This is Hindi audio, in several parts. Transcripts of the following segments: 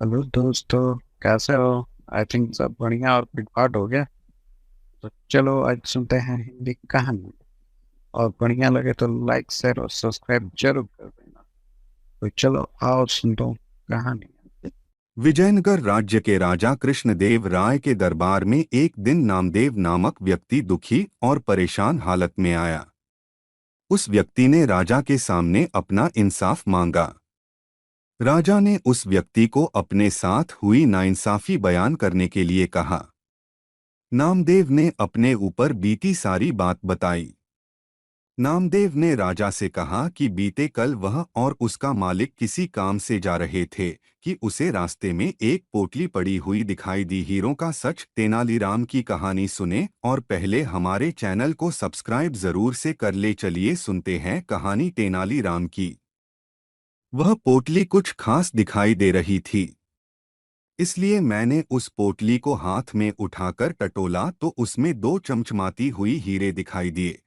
हेलो दोस्तों, कैसे हो? आई थिंक सब बढ़िया और पिटपाट हो गया। तो चलो आज सुनते हैं हिंदी कहानी। और बढ़िया लगे तो लाइक शेयर और सब्सक्राइब जरूर कर देना। तो चलो आओ सुन दो कहानी। विजयनगर राज्य के राजा कृष्णदेव राय के दरबार में एक दिन नामदेव नामक व्यक्ति दुखी और परेशान हालत में आया। उस व्यक्ति ने राजा के सामने अपना इंसाफ मांगा। राजा ने उस व्यक्ति को अपने साथ हुई नाइंसाफी बयान करने के लिए कहा। नामदेव ने अपने ऊपर बीती सारी बात बताई। नामदेव ने राजा से कहा कि बीते कल वह और उसका मालिक किसी काम से जा रहे थे कि उसे रास्ते में एक पोटली पड़ी हुई दिखाई दी। हीरों का सच तेनालीराम की कहानी सुने और पहले हमारे चैनल को सब्सक्राइब जरूर से कर ले। चलिए सुनते हैं कहानी तेनालीराम की। वह पोटली कुछ खास दिखाई दे रही थी, इसलिए मैंने उस पोटली को हाथ में उठाकर टटोला तो उसमें दो चमचमाती हुई हीरे दिखाई दिए।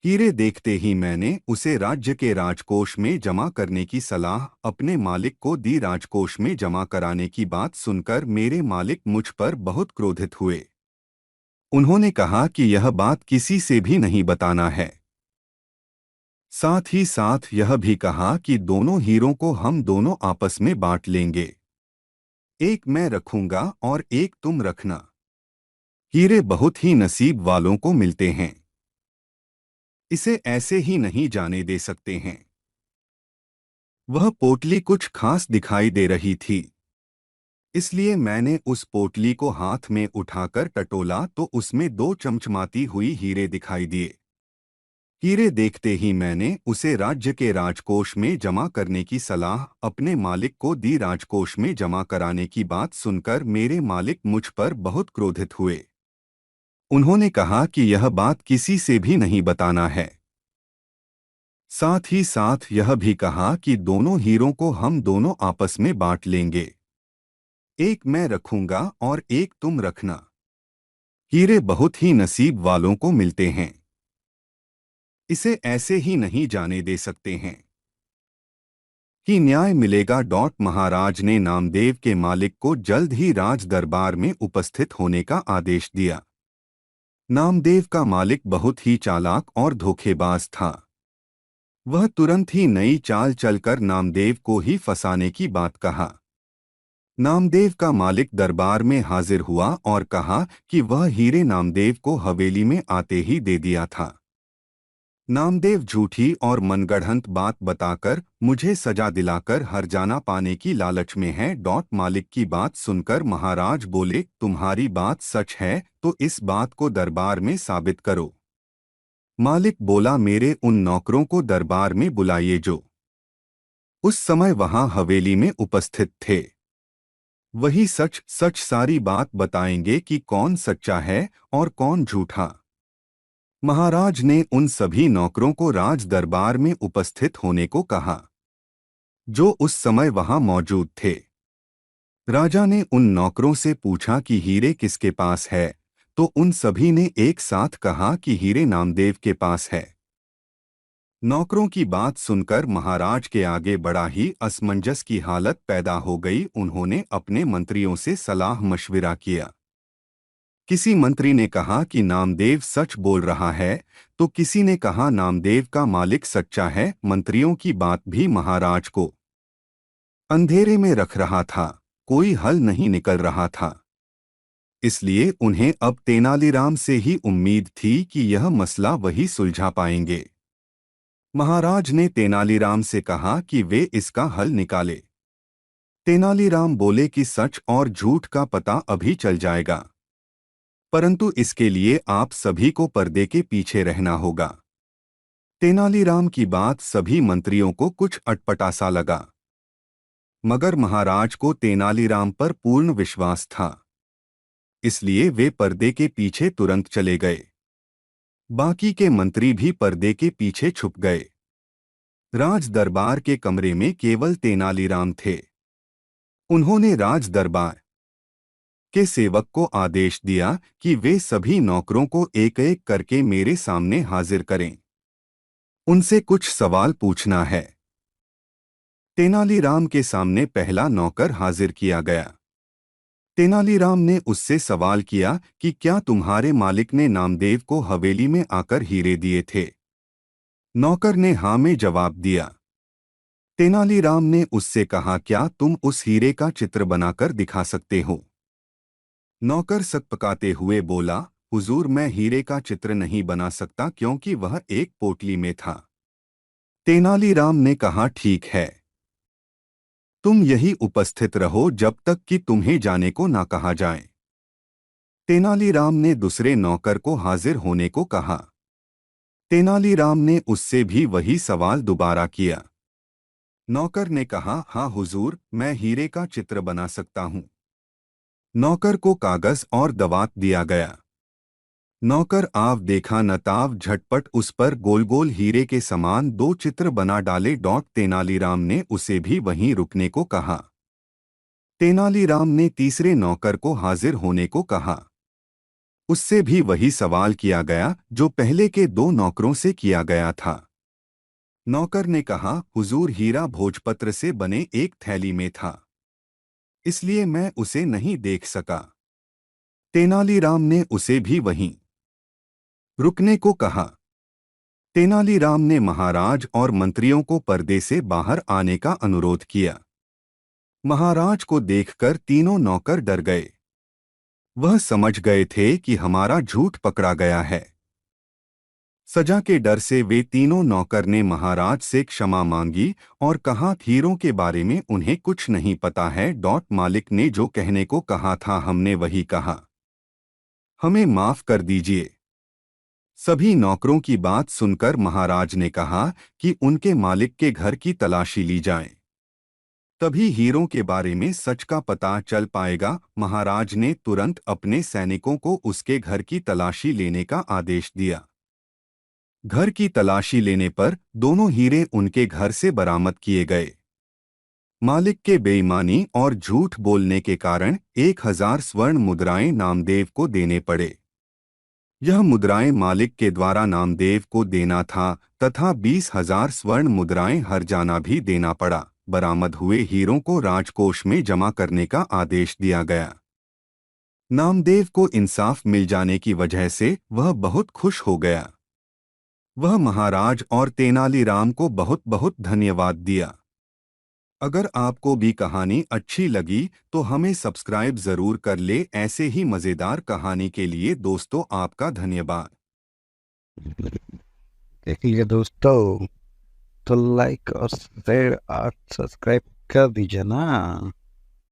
हीरे देखते ही मैंने उसे राज्य के राजकोष में जमा करने की सलाह अपने मालिक को दी। राजकोष में जमा कराने की बात सुनकर मेरे मालिक मुझ पर बहुत क्रोधित हुए। उन्होंने कहा कि यह बात किसी से भी नहीं बताना है। साथ ही साथ यह भी कहा कि दोनों हीरों को हम दोनों आपस में बांट लेंगे। एक मैं रखूंगा और एक तुम रखना। हीरे बहुत ही नसीब वालों को मिलते हैं, इसे ऐसे ही नहीं जाने दे सकते हैं। वह पोटली कुछ खास दिखाई दे रही थी, इसलिए मैंने उस पोटली को हाथ में उठाकर टटोला तो उसमें दो चमचमाती हुई हीरे दिखाई दिए। हीरे देखते ही मैंने उसे राज्य के राजकोष में जमा करने की सलाह अपने मालिक को दी। राजकोष में जमा कराने की बात सुनकर मेरे मालिक मुझ पर बहुत क्रोधित हुए। उन्होंने कहा कि यह बात किसी से भी नहीं बताना है। साथ ही साथ यह भी कहा कि दोनों हीरों को हम दोनों आपस में बांट लेंगे। एक मैं रखूंगा और एक तुम रखना। हीरे बहुत ही नसीब वालों को मिलते हैं, इसे ऐसे ही नहीं जाने दे सकते हैं कि न्याय मिलेगा। महाराज ने नामदेव के मालिक को जल्द ही राज दरबार में उपस्थित होने का आदेश दिया। नामदेव का मालिक बहुत ही चालाक और धोखेबाज था। वह तुरंत ही नई चाल चलकर नामदेव को ही फंसाने की बात कहा। नामदेव का मालिक दरबार में हाजिर हुआ और कहा कि वह हीरे नामदेव को हवेली में आते ही दे दिया था। नामदेव झूठी और मनगढ़ंत बात बताकर मुझे सजा दिलाकर हर्जाना पाने की लालच में है। मालिक की बात सुनकर महाराज बोले, तुम्हारी बात सच है तो इस बात को दरबार में साबित करो। मालिक बोला, मेरे उन नौकरों को दरबार में बुलाइए जो उस समय वहां हवेली में उपस्थित थे। वही सच सच सारी बात बताएंगे कि कौन सच्चा है और कौन झूठा। महाराज ने उन सभी नौकरों को राज दरबार में उपस्थित होने को कहा जो उस समय वहां मौजूद थे। राजा ने उन नौकरों से पूछा कि हीरे किसके पास है, तो उन सभी ने एक साथ कहा कि हीरे नामदेव के पास है। नौकरों की बात सुनकर महाराज के आगे बड़ा ही असमंजस की हालत पैदा हो गई। उन्होंने अपने मंत्रियों से सलाह मशविरा किया। किसी मंत्री ने कहा कि नामदेव सच बोल रहा है, तो किसी ने कहा नामदेव का मालिक सच्चा है। मंत्रियों की बात भी महाराज को अंधेरे में रख रहा था, कोई हल नहीं निकल रहा था। इसलिए उन्हें अब तेनालीराम से ही उम्मीद थी कि यह मसला वही सुलझा पाएंगे। महाराज ने तेनालीराम से कहा कि वे इसका हल निकाले। तेनालीराम बोले कि सच और झूठ का पता अभी चल जाएगा, परंतु इसके लिए आप सभी को पर्दे के पीछे रहना होगा। तेनालीराम की बात सभी मंत्रियों को कुछ अटपटा लगा, मगर महाराज को तेनालीराम पर पूर्ण विश्वास था, इसलिए वे पर्दे के पीछे तुरंत चले गए। बाकी के मंत्री भी पर्दे के पीछे छुप गए। राज दरबार के कमरे में केवल तेनालीराम थे। उन्होंने राज दरबार के सेवक को आदेश दिया कि वे सभी नौकरों को एक एक करके मेरे सामने हाजिर करें। उनसे कुछ सवाल पूछना है। तेनालीराम के सामने पहला नौकर हाजिर किया गया। तेनालीराम ने उससे सवाल किया कि क्या तुम्हारे मालिक ने नामदेव को हवेली में आकर हीरे दिए थे? नौकर ने हाँ में जवाब दिया। तेनालीराम ने उससे कहा, क्या तुम उस हीरे का चित्र बनाकर दिखा सकते हो? नौकर सकपकाते हुए बोला, हुजूर, मैं हीरे का चित्र नहीं बना सकता क्योंकि वह एक पोटली में था। तेनालीराम ने कहा, ठीक है, तुम यही उपस्थित रहो जब तक कि तुम्हें जाने को ना कहा जाए। तेनालीराम ने दूसरे नौकर को हाजिर होने को कहा। तेनालीराम ने उससे भी वही सवाल दोबारा किया। नौकर ने कहा, हाँ हुजूर, मैं हीरे का चित्र बना सकता हूँ। नौकर को कागज और दवात दिया गया। नौकर आव देखा न ताव झटपट उस पर गोल गोल हीरे के समान दो चित्र बना डाले। तेनालीराम ने उसे भी वहीं रुकने को कहा। तेनालीराम ने तीसरे नौकर को हाजिर होने को कहा। उससे भी वही सवाल किया गया जो पहले के दो नौकरों से किया गया था। नौकर ने कहा, हुजूर, हीरा भोजपत्र से बने एक थैली में था, इसलिए मैं उसे नहीं देख सका। तेनालीराम ने उसे भी वहीं रुकने को कहा। तेनालीराम ने महाराज और मंत्रियों को पर्दे से बाहर आने का अनुरोध किया। महाराज को देखकर तीनों नौकर डर गए। वह समझ गए थे कि हमारा झूठ पकड़ा गया है। सजा के डर से वे तीनों नौकर ने महाराज से क्षमा मांगी और कहा, हीरों के बारे में उन्हें कुछ नहीं पता है। मालिक ने जो कहने को कहा था हमने वही कहा, हमें माफ कर दीजिए। सभी नौकरों की बात सुनकर महाराज ने कहा कि उनके मालिक के घर की तलाशी ली जाए, तभी हीरों के बारे में सच का पता चल पाएगा। महाराज ने तुरंत अपने सैनिकों को उसके घर की तलाशी लेने का आदेश दिया। घर की तलाशी लेने पर दोनों हीरे उनके घर से बरामद किए गए। मालिक के बेईमानी और झूठ बोलने के कारण 1000 स्वर्ण मुद्राएं नामदेव को देने पड़े। यह मुद्राएं मालिक के द्वारा नामदेव को देना था तथा 20,000 स्वर्ण मुद्राएं हरजाना भी देना पड़ा। बरामद हुए हीरों को राजकोष में जमा करने का आदेश दिया गया। नामदेव को इंसाफ मिल जाने की वजह से वह बहुत खुश हो गया। वह महाराज और तेनालीराम को बहुत बहुत धन्यवाद दिया। अगर आपको भी कहानी अच्छी लगी तो हमें सब्सक्राइब जरूर कर ले। ऐसे ही मज़ेदार कहानी के लिए दोस्तों आपका धन्यवाद। देख लीजिए दोस्तों, तो लाइक और शेयर और सब्सक्राइब कर दीजिए ना।